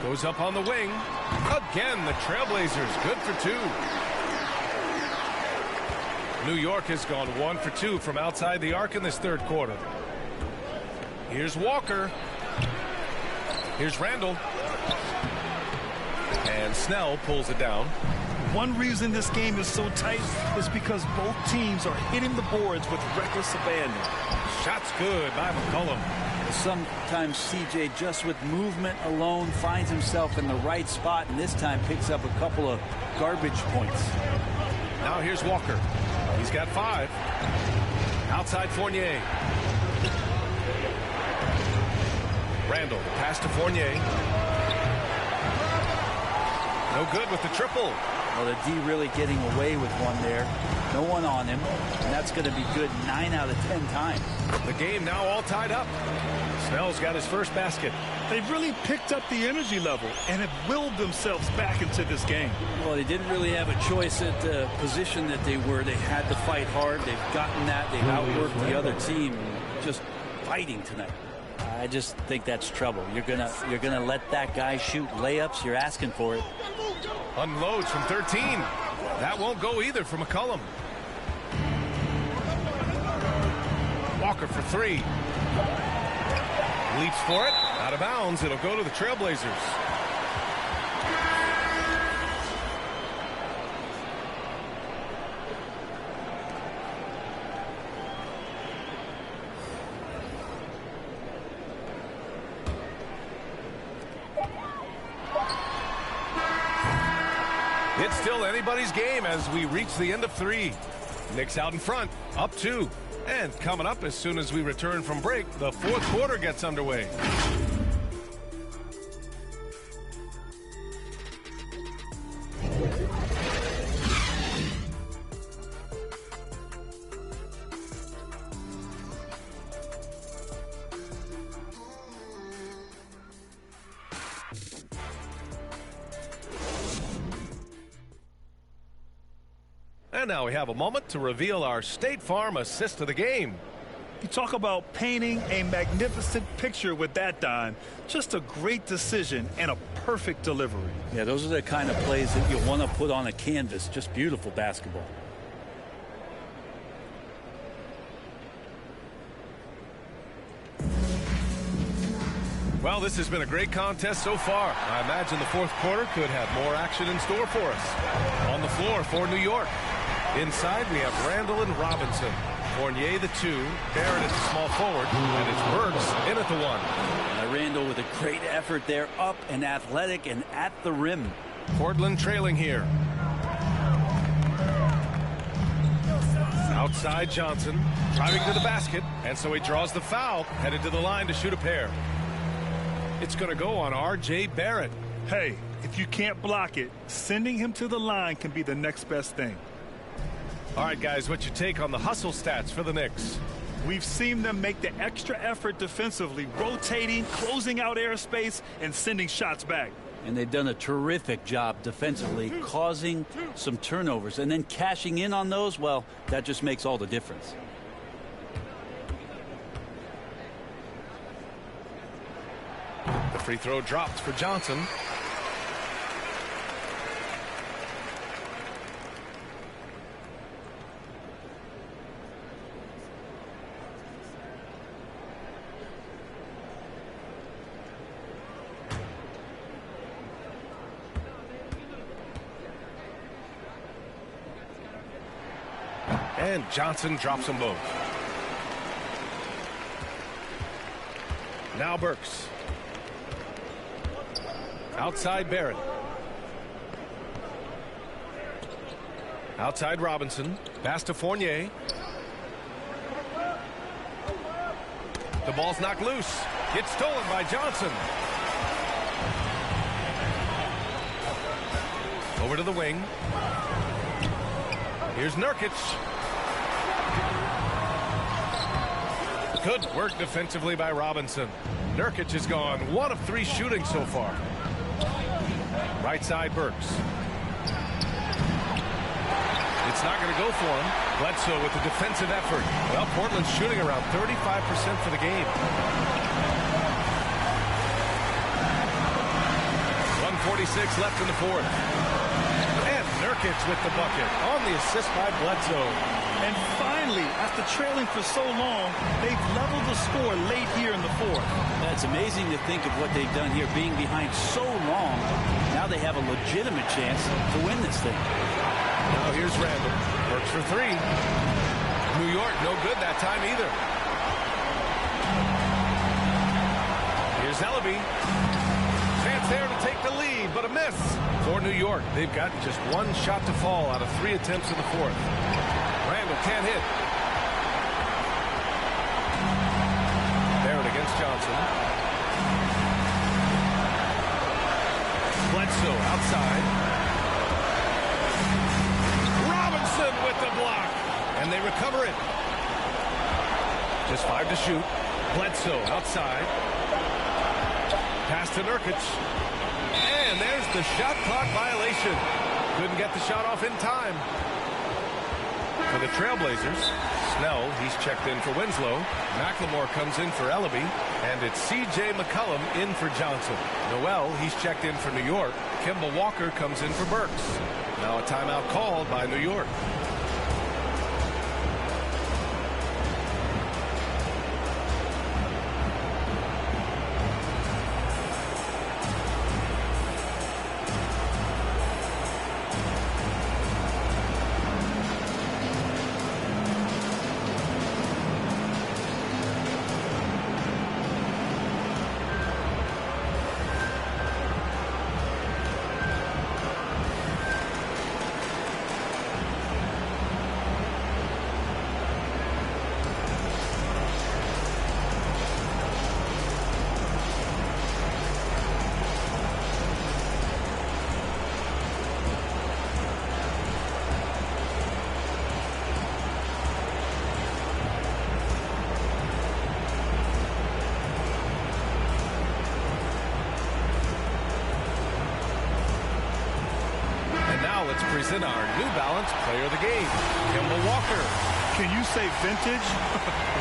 Goes up on the wing. Again, the Trailblazers good for 2. New York has gone 1 for 2 from outside the arc in this third quarter. Here's Walker. Here's Randall. And Snell pulls it down. One reason this game is so tight is because both teams are hitting the boards with reckless abandon. Shot's good by McCollum. Sometimes CJ just with movement alone finds himself in the right spot, and this time picks up a couple of garbage points. Now here's Walker. He's got 5. Outside Fournier. Randall, the pass to Fournier. No good with the triple. Well, the D really getting away with one there. No one on him, and that's going to be good 9 out of 10 times. The game now all tied up. Snell's got his first basket. They've really picked up the energy level and have willed themselves back into this game. Well, they didn't really have a choice at the position that they were. They had to fight hard. They've gotten that. They've outworked the other team. Just fighting tonight. I just think that's trouble. You're gonna let that guy shoot layups. You're asking for it. Unloads from 13. That won't go either for McCollum. Walker for 3. Leaps for it. Out of bounds. It'll go to the Trailblazers. It's still anybody's game as we reach the end of 3. Knicks out in front, up 2. And coming up as soon as we return from break, the fourth quarter gets underway. And now we have a moment to reveal our State Farm assist of the game. You talk about painting a magnificent picture with that, Don. Just a great decision and a perfect delivery. Yeah, those are the kind of plays that you want to put on a canvas. Just beautiful basketball. Well, this has been a great contest so far. I imagine the fourth quarter could have more action in store for us. On the floor for New York. Inside, we have Randall and Robinson. Fournier, the 2. Barrett at the small forward. And it's Burks in at the 1. Randall with a great effort there, up and athletic and at the rim. Portland trailing here. Outside Johnson, driving to the basket, and so he draws the foul, headed to the line to shoot a pair. It's going to go on R.J. Barrett. Hey, if you can't block it, sending him to the line can be the next best thing. All right, guys, what's your take on the hustle stats for the Knicks? We've seen them make the extra effort defensively, rotating, closing out airspace, and sending shots back. And they've done a terrific job defensively, causing some turnovers. And then cashing in on those, well, that just makes all the difference. The free throw dropped for Johnson. And Johnson drops them both. Now Burks. Outside Barrett. Outside Robinson. Pass to Fournier. The ball's knocked loose. Gets stolen by Johnson. Over to the wing. Here's Nurkic. Good work defensively by Robinson. Nurkic has gone 1 of 3 shooting so far. Right side Burks. It's not going to go for him. Bledsoe with the defensive effort. Well, Portland's shooting around 35% for the game. 1:46 left in the fourth. And Nurkic with the bucket on the assist by Bledsoe. And finally, after trailing for so long, they've leveled the score late here in the fourth. It's amazing to think of what they've done here, being behind so long. Now they have a legitimate chance to win this thing. Now here's Randall. Works for 3. New York, no good that time either. Here's Ellaby. Chance there to take the lead, but a miss for New York. They've got just 1 shot to fall out of 3 attempts in the fourth. Randall can't hit. Barrett against Johnson. Bledsoe outside. Robinson with the block. And they recover it. Just 5 to shoot. Bledsoe outside. Pass to Nurkic. And there's the shot clock violation. Couldn't get the shot off in time. For the Trailblazers, Snell, he's checked in for Winslow. McLemore comes in for Ellaby. And it's C.J. McCollum in for Johnson. Noel, he's checked in for New York. Kemba Walker comes in for Burks. Now a timeout called by New York. Present our New Balance player of the game, Kemba Walker. Can you say vintage,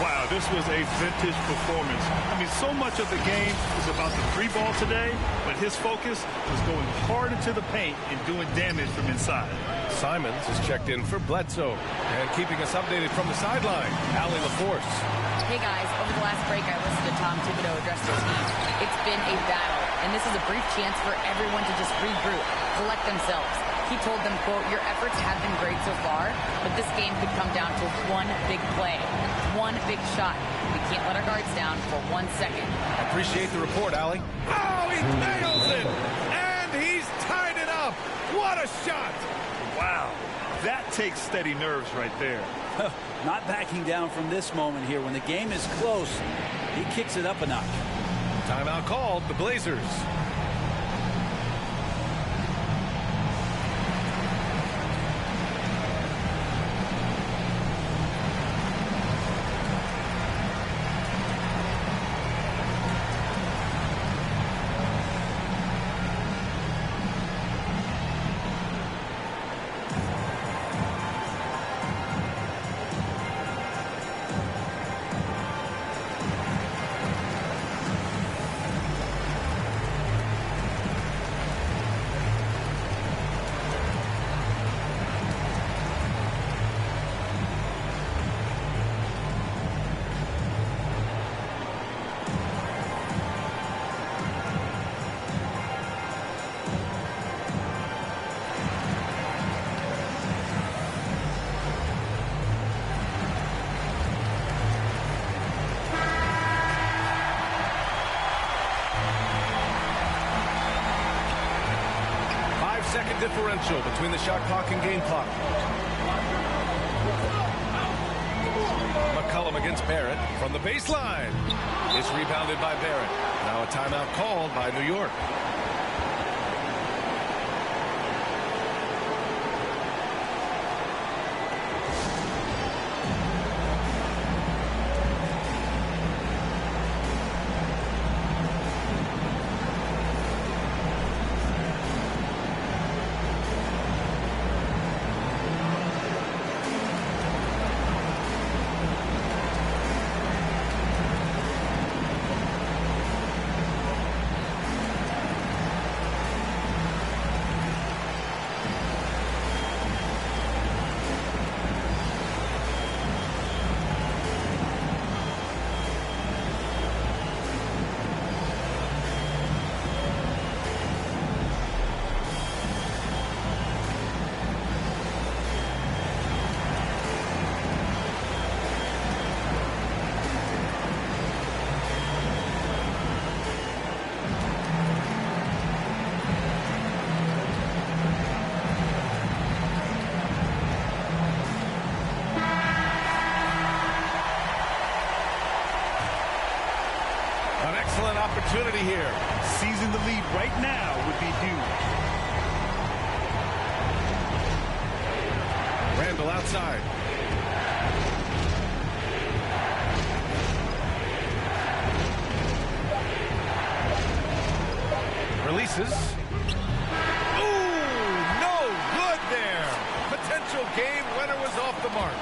wow, this was a vintage performance. I mean, so much of the game is about the free ball today, but his focus was going hard into the paint and doing damage from inside. Simons is checked in for Bledsoe. And keeping us updated from the sideline, Allie LaForce. Hey guys, over the last break I listened to Tom Thibodeau address the team. It's been a battle, and this is a brief chance for everyone to just regroup, collect themselves. He told them, quote, your efforts have been great so far, but this game could come down to one big play, one big shot. We can't let our guards down for 1 second. Appreciate the report, Allie. Oh, he nails it! And he's tied it up! What a shot! Wow, that takes steady nerves right there. Not backing down from this moment here. When the game is close, he kicks it up a notch. Timeout called, the Blazers. Differential between the shot clock and game clock. McCollum against Barrett from the baseline. It's rebounded by Barrett. Now a timeout called by New York. Opportunity here. Seizing the lead right now would be huge. Randall outside. Releases. Ooh, no good there. Potential game winner was off the mark.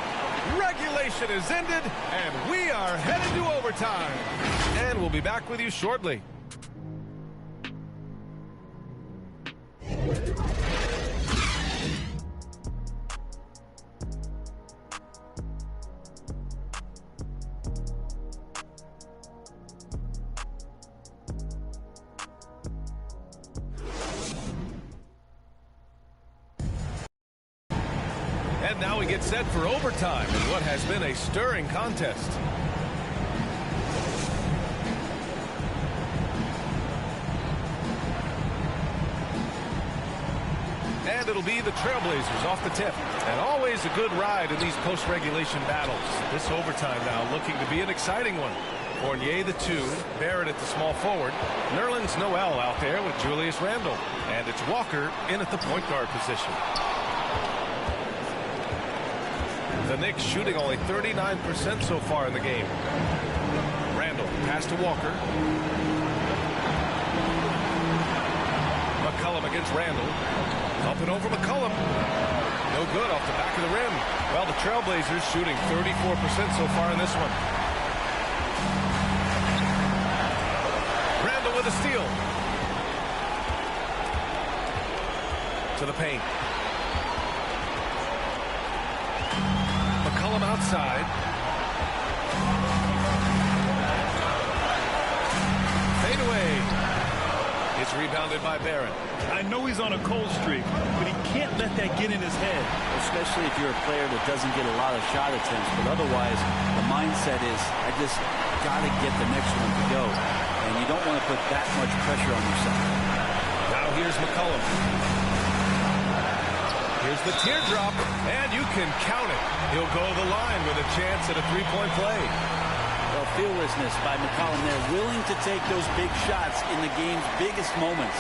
Regulation is ended, and we are headed to overtime. And we'll be back with you shortly. And now we get set for overtime in what has been a stirring contest. And it'll be the Trailblazers off the tip. And always a good ride in these post-regulation battles. This overtime now looking to be an exciting one. Fournier the 2, Barrett at the small forward. Nerlens Noel out there with Julius Randle. And it's Walker in at the point guard position. The Knicks shooting only 39% so far in the game. Randle pass to Walker. McCollum against Randle. Up and over McCollum. No good off the back of the rim. Well, the Trailblazers shooting 34% so far in this one. Randall with a steal. To the paint. McCollum outside. Fade away. It's rebounded by Barrett. I know he's on a cold streak, but he can't let that get in his head. Especially if you're a player that doesn't get a lot of shot attempts. But otherwise, the mindset is, I just got to get the next one to go. And you don't want to put that much pressure on yourself. Now here's McCollum. Here's the teardrop, and you can count it. He'll go to the line with a chance at a three-point play. Well, fearlessness by McCollum there, willing to take those big shots in the game's biggest moments.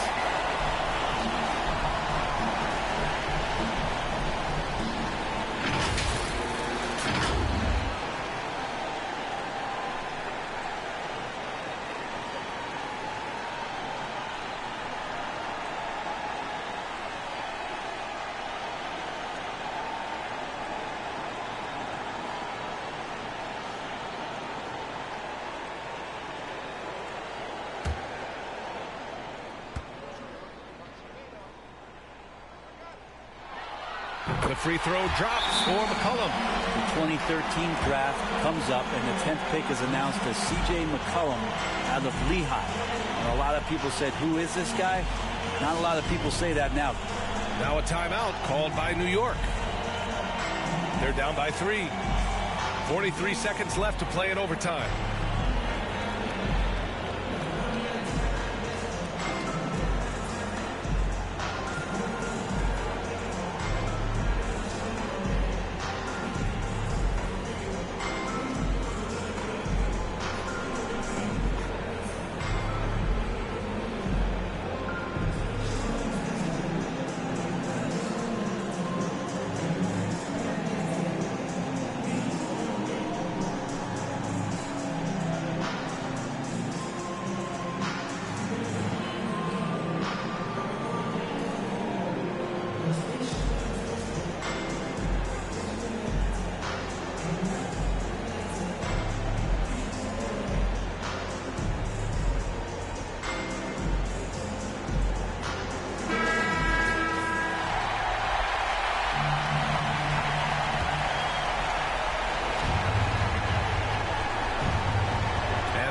The free throw drops for McCollum. The 2013 draft comes up, and the 10th pick is announced as C.J. McCollum out of Lehigh. And a lot of people said, who is this guy? Not a lot of people say that now. Now a timeout called by New York. They're down by 3. 43 seconds left to play in overtime.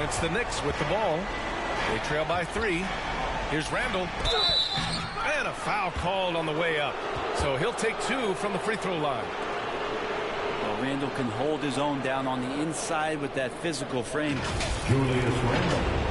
It's the Knicks with the ball. They trail by 3. Here's Randall. And a foul called on the way up. So he'll take 2 from the free throw line. Well, Randall can hold his own down on the inside with that physical frame. Julius Randall.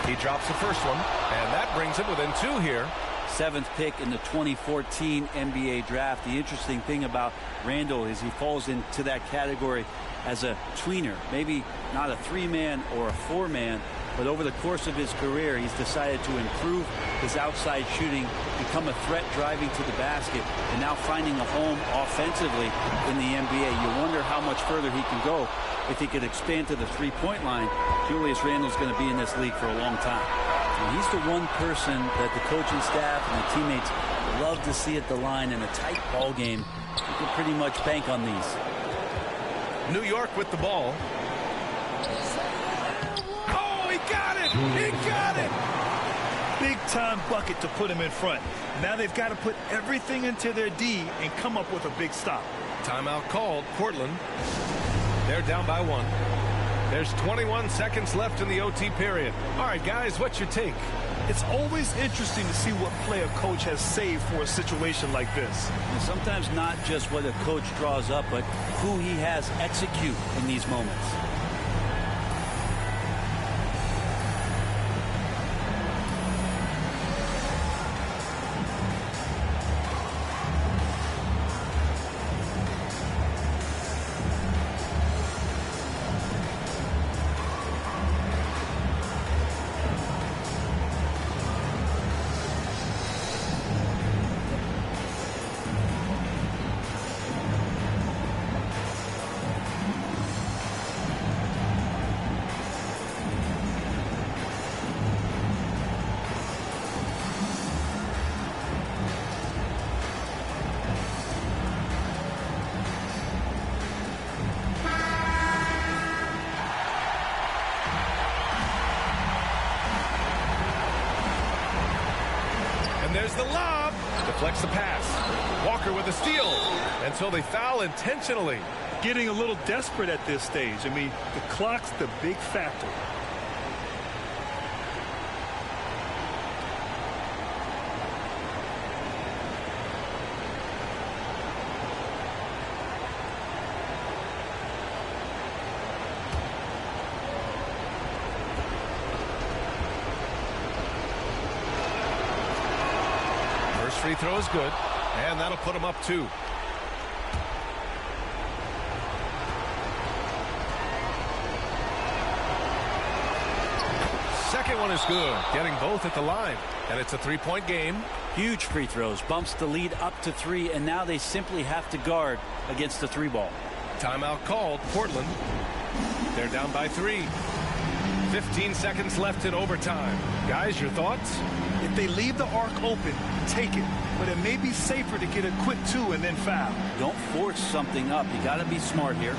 He drops the first one, and that brings him within 2 here. 7th pick in the 2014 NBA draft. The interesting thing about Randall is he falls into that category as a tweener. Maybe not a 3-man or a 4-man, but over the course of his career, he's decided to improve his outside shooting, become a threat driving to the basket, and now finding a home offensively in the NBA. You wonder how much further he can go if he could expand to the three-point line. Julius Randle's going to be in this league for a long time. And he's the one person that the coaching staff and the teammates love to see at the line in a tight ball game. You can pretty much bank on these. New York with the ball. Oh, he got it! He got it! Big-time bucket to put him in front. Now they've got to put everything into their D and come up with a big stop. Timeout called. Portland. They're down by 1. There's 21 seconds left in the OT period. All right, guys, what's your take? It's always interesting to see what play a coach has saved for a situation like this. And sometimes not just what a coach draws up, but who he has execute in these moments. the lob. Deflects the pass. Walker with a steal. And so they foul intentionally. Getting a little desperate at this stage. I mean, the clock's the big factor. Free throw is good, and that'll put him up 2. Second one is good, getting both at the line, and it's a 3-point game. Huge free throws, bumps the lead up to 3, and now they simply have to guard against the 3-ball. Timeout called, Portland. They're down by 3. 15 seconds left in overtime. Guys, your thoughts? If they leave the arc open, take it. But it may be safer to get a quick 2 and then foul. Don't force something up. You got to be smart here.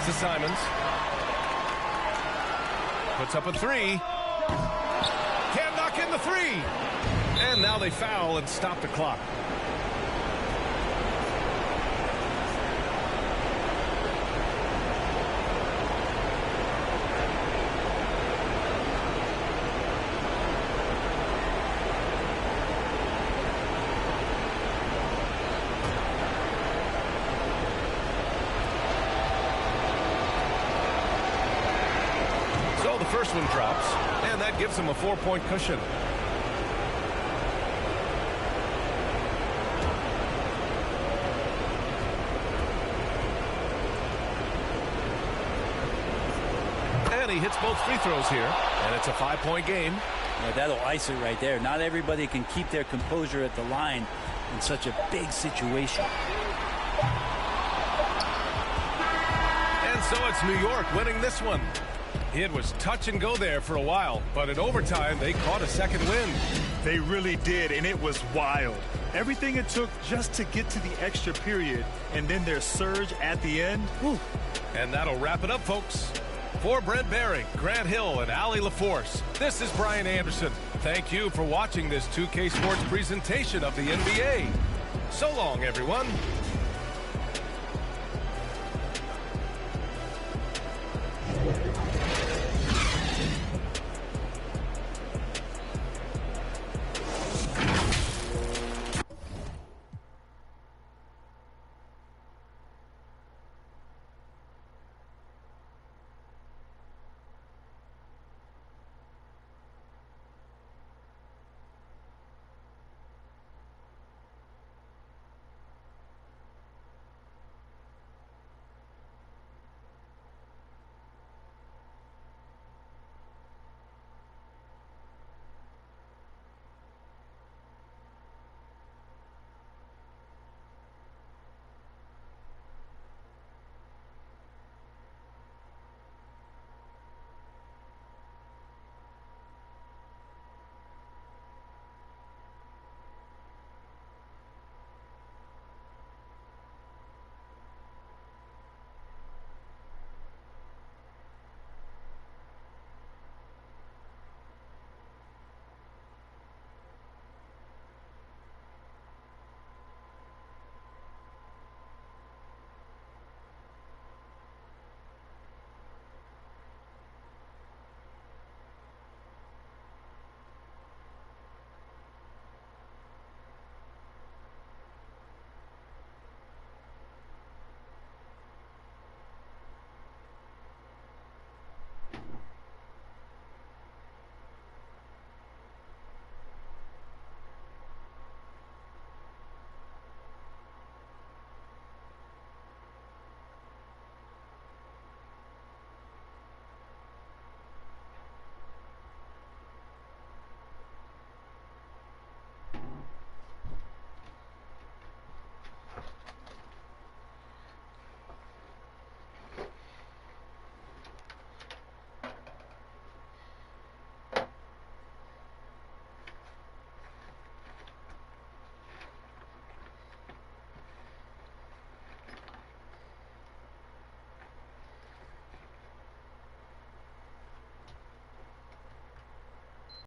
To Simons. Puts up a 3. Can't knock in the 3. And now they foul and stop the clock. First one drops, and that gives him a 4-point cushion. And he hits both free throws here, and it's a 5-point game. Yeah, that'll ice it right there. Not everybody can keep their composure at the line in such a big situation. And so it's New York winning this one. It was touch and go there for a while, but in overtime, they caught a second win. They really did, and it was wild. Everything it took just to get to the extra period, and then their surge at the end. Whew. And that'll wrap it up, folks. For Brent Barry, Grant Hill, and Allie LaForce, this is Brian Anderson. Thank you for watching this 2K Sports presentation of the NBA. So long, everyone.